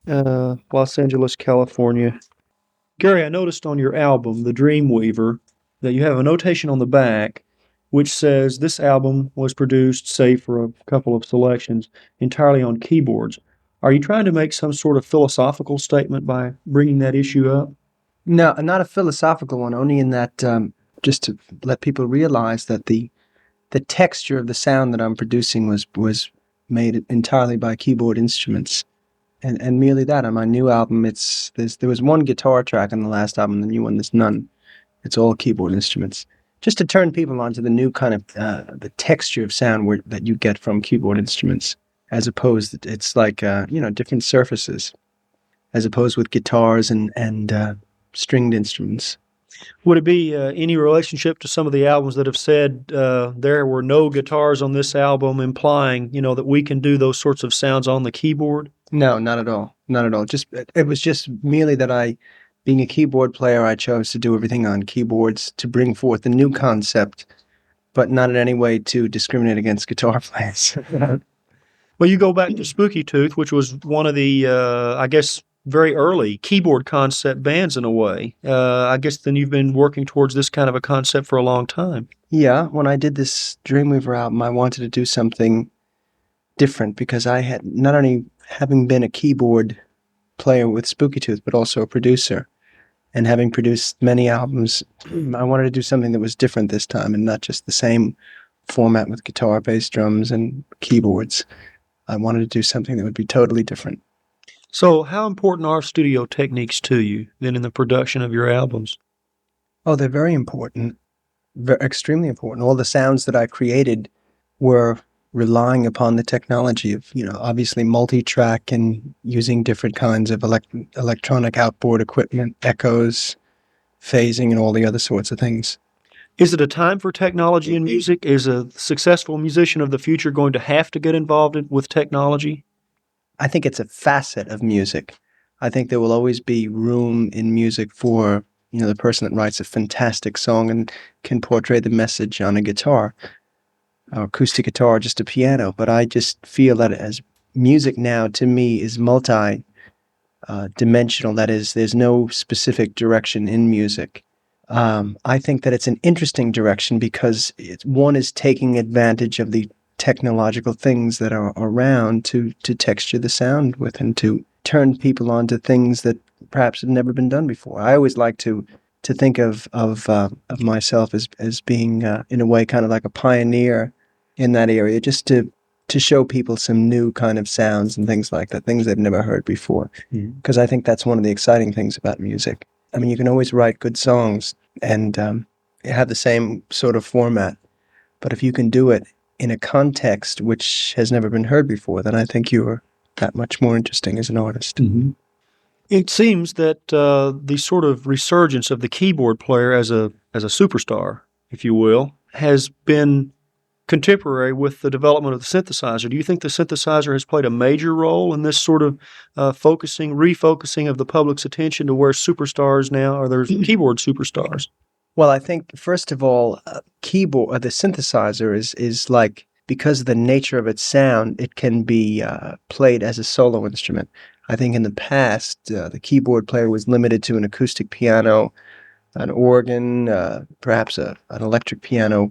Los Angeles, California. Gary, I noticed on your album, The Dreamweaver, that you have a notation on the back which says this album was produced, save for a couple of selections, entirely on keyboards. Are you trying to make some sort of philosophical statement by bringing that issue up? No, not a philosophical one, only in that just to let people realize that the texture of the sound that I'm producing was made entirely by keyboard instruments. And merely that, on my new album, there was one guitar track on the last album, the new one there's none. It's all keyboard instruments. Just to turn people onto the new kind of the texture of sound that you get from keyboard instruments, as opposed it's like different surfaces, as opposed with guitars and stringed instruments. Would it be any relationship to some of the albums that have said there were no guitars on this album, implying, that we can do those sorts of sounds on the keyboard? No, not at all. Not at all. Just it was just merely that being a keyboard player, I chose to do everything on keyboards to bring forth a new concept, but not in any way to discriminate against guitar players. Well, you go back to Spooky Tooth, which was one of the, I guess, very early keyboard concept bands in a way. I guess then you've been working towards this kind of a concept for a long time. Yeah, when I did this Dreamweaver album, I wanted to do something different because I had not only having been a keyboard player with Spooky Tooth, but also a producer. And having produced many albums, I wanted to do something that was different this time and not just the same format with guitar, bass, drums, and keyboards. I wanted to do something that would be totally different. So, how important are studio techniques to you then in the production of your albums? Oh, they're very important, extremely important. All the sounds that I created were relying upon the technology of, obviously multi-track and using different kinds of electronic outboard equipment, echoes, phasing, and all the other sorts of things. Is it a time for technology in music? Is a successful musician of the future going to have to get involved with technology? I think it's a facet of music. I think there will always be room in music for, the person that writes a fantastic song and can portray the message on a guitar, or acoustic guitar, just a piano. But I just feel that as music now, to me, is dimensional. That is, there's no specific direction in music. I think that it's an interesting direction because one is taking advantage of the technological things that are around to texture the sound with and to turn people on to things that perhaps have never been done before. I always like to think of myself as being in a way kind of like a pioneer in that area, just to show people some new kind of sounds and things like that, things they've never heard before. Because I think that's one of the exciting things about music. I mean, you can always write good songs and have the same sort of format, but if you can do it in a context which has never been heard before, then I think you are that much more interesting as an artist. Mm-hmm. It seems that the sort of resurgence of the keyboard player as a superstar, if you will, has been contemporary with the development of the synthesizer. Do you think the synthesizer has played a major role in this sort of refocusing of the public's attention to where superstars now are? There's keyboard superstars. Well, I think first of all, the synthesizer is like, because of the nature of its sound, it can be played as a solo instrument. I think in the past, the keyboard player was limited to an acoustic piano, an organ, perhaps an electric piano,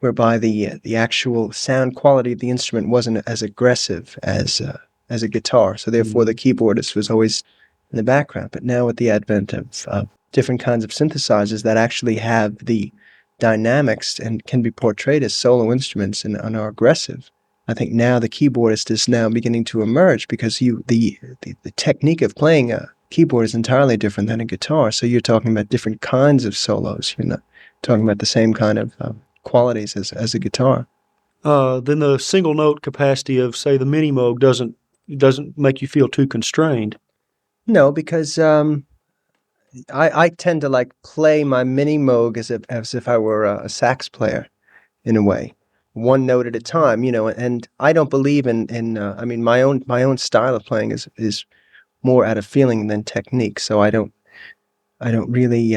whereby the actual sound quality of the instrument wasn't as aggressive as a guitar. So therefore, the keyboardist was always in the background. But now with the advent of different kinds of synthesizers that actually have the dynamics and can be portrayed as solo instruments and are aggressive, I think now the keyboardist is now beginning to emerge because the technique of playing a keyboard is entirely different than a guitar. So you're talking about different kinds of solos. You're not talking about the same kind of qualities as a guitar. Then the single note capacity of, say, the Minimoog doesn't make you feel too constrained. No, because I tend to like play my Minimoog as if I were a sax player, in a way, one note at a time, and I don't believe I mean, my own style of playing is more out of feeling than technique. So I don't really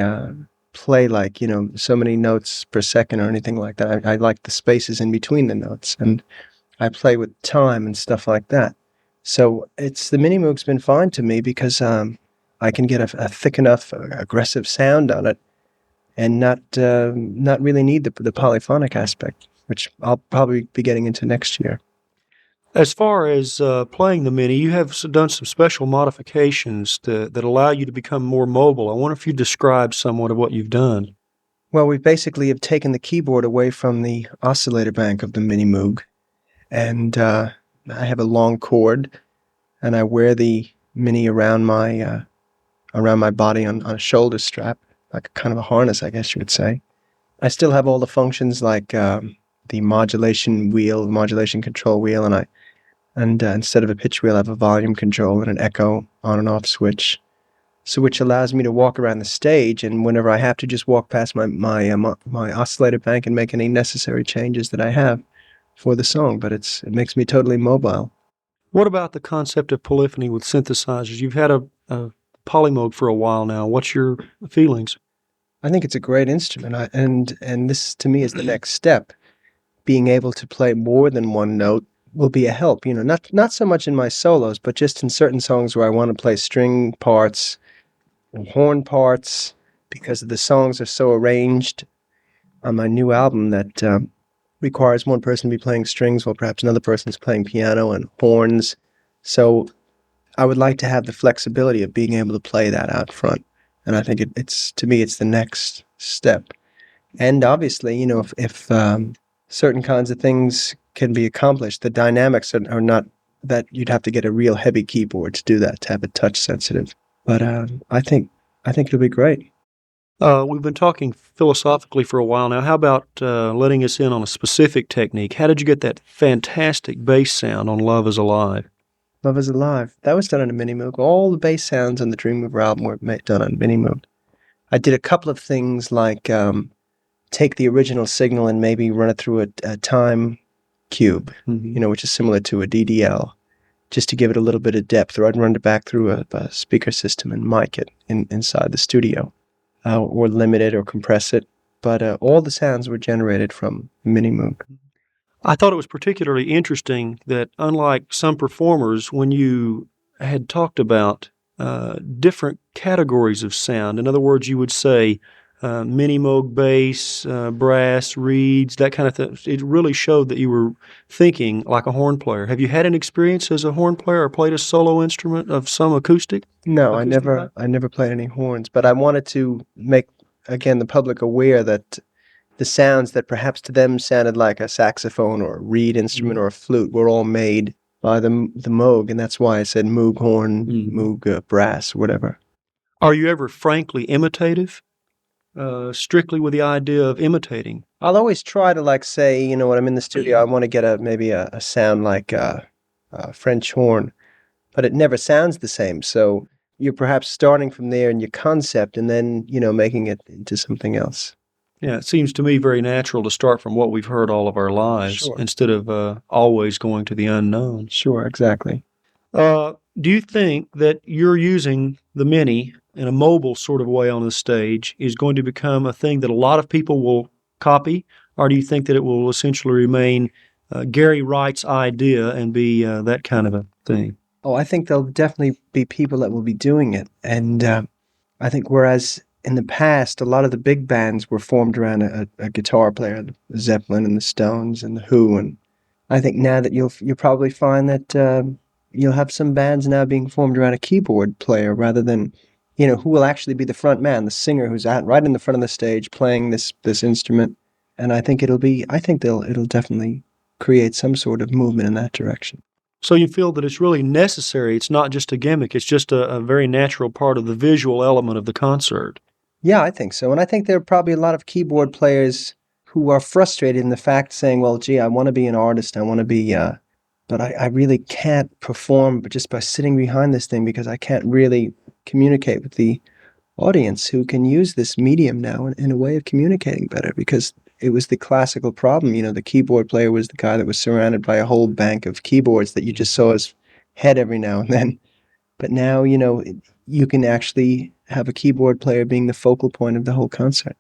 play like, so many notes per second or anything like that. I like the spaces in between the notes, and I play with time and stuff like that. So the Minimoog's been fine to me because I can get a thick enough aggressive sound on it and not really need the polyphonic aspect, which I'll probably be getting into next year. As far as playing the Mini, you have done some special modifications that allow you to become more mobile. I wonder if you describe somewhat of what you've done. Well, we basically have taken the keyboard away from the oscillator bank of the Minimoog, and I have a long cord, and I wear the Mini around my body on a shoulder strap, like kind of a harness, I guess you would say. I still have all the functions like the modulation control wheel, and instead of a pitch wheel, I have a volume control and an echo on and off switch. So which allows me to walk around the stage, and whenever I have to, just walk past my oscillator bank and make any necessary changes that I have for the song. But it makes me totally mobile. What about the concept of polyphony with synthesizers? You've had a Polymoog for a while now. What's your feelings? I think it's a great instrument, and this to me is the next step. Being able to play more than one note will be a help. Not so much in my solos, but just in certain songs where I want to play string parts and horn parts, because the songs are so arranged on my new album that requires one person to be playing strings while perhaps another person is playing piano and horns. So I would like to have the flexibility of being able to play that out front. And I think it's to me, it's the next step. And obviously, if certain kinds of things can be accomplished, the dynamics are not that you'd have to get a real heavy keyboard to do that, to have it touch sensitive. But I think it'll be great. We've been talking philosophically for a while now. How about letting us in on a specific technique? How did you get that fantastic bass sound on Love is Alive? Love is Alive. That was done on a Minimoog. All the bass sounds on the Dreamweaver album were done on Minimoog. I did a couple of things like take the original signal and maybe run it through a time cube, which is similar to a DDL, just to give it a little bit of depth. Or I'd run it back through a speaker system and mic it inside the studio, or limit it or compress it. But all the sounds were generated from Minimoog. I thought it was particularly interesting that, unlike some performers, when you had talked about different categories of sound, in other words, you would say Minimoog bass, brass, reeds, that kind of thing, it really showed that you were thinking like a horn player. Have you had an experience as a horn player or played a solo instrument of some acoustic? No, Acoustic I never played any horns, but I wanted to make again the public aware that the sounds that perhaps to them sounded like a saxophone or a reed instrument or a flute were all made by the Moog, and that's why I said Moog horn, Moog brass, whatever. Are you ever frankly imitative? Strictly with the idea of imitating? I'll always try to say, when I'm in the studio, I want to get maybe a sound like a French horn, but it never sounds the same. So you're perhaps starting from there in your concept and then, making it into something else. Yeah, it seems to me very natural to start from what we've heard all of our lives Sure. instead of always going to the unknown. Sure, exactly. Do you think that you're using the Mini in a mobile sort of way on the stage is going to become a thing that a lot of people will copy, or do you think that it will essentially remain Gary Wright's idea and be that kind of a thing? Oh, I think there'll definitely be people that will be doing it. And I think whereas in the past, a lot of the big bands were formed around a guitar player, the Zeppelin and the Stones and the Who. And I think now that you'll probably find that you'll have some bands now being formed around a keyboard player rather than, who will actually be the front man, the singer who's out right in the front of the stage playing this instrument. And I think it'll definitely create some sort of movement in that direction. So you feel that it's really necessary. It's not just a gimmick. It's just a very natural part of the visual element of the concert. Yeah, I think so. And I think there are probably a lot of keyboard players who are frustrated in the fact saying, well, gee, I want to be an artist. I want to be, but I really can't perform just by sitting behind this thing because I can't really communicate with the audience who can use this medium now in a way of communicating better because it was the classical problem. The keyboard player was the guy that was surrounded by a whole bank of keyboards that you just saw his head every now and then. But now, you can actually have a keyboard player being the focal point of the whole concert.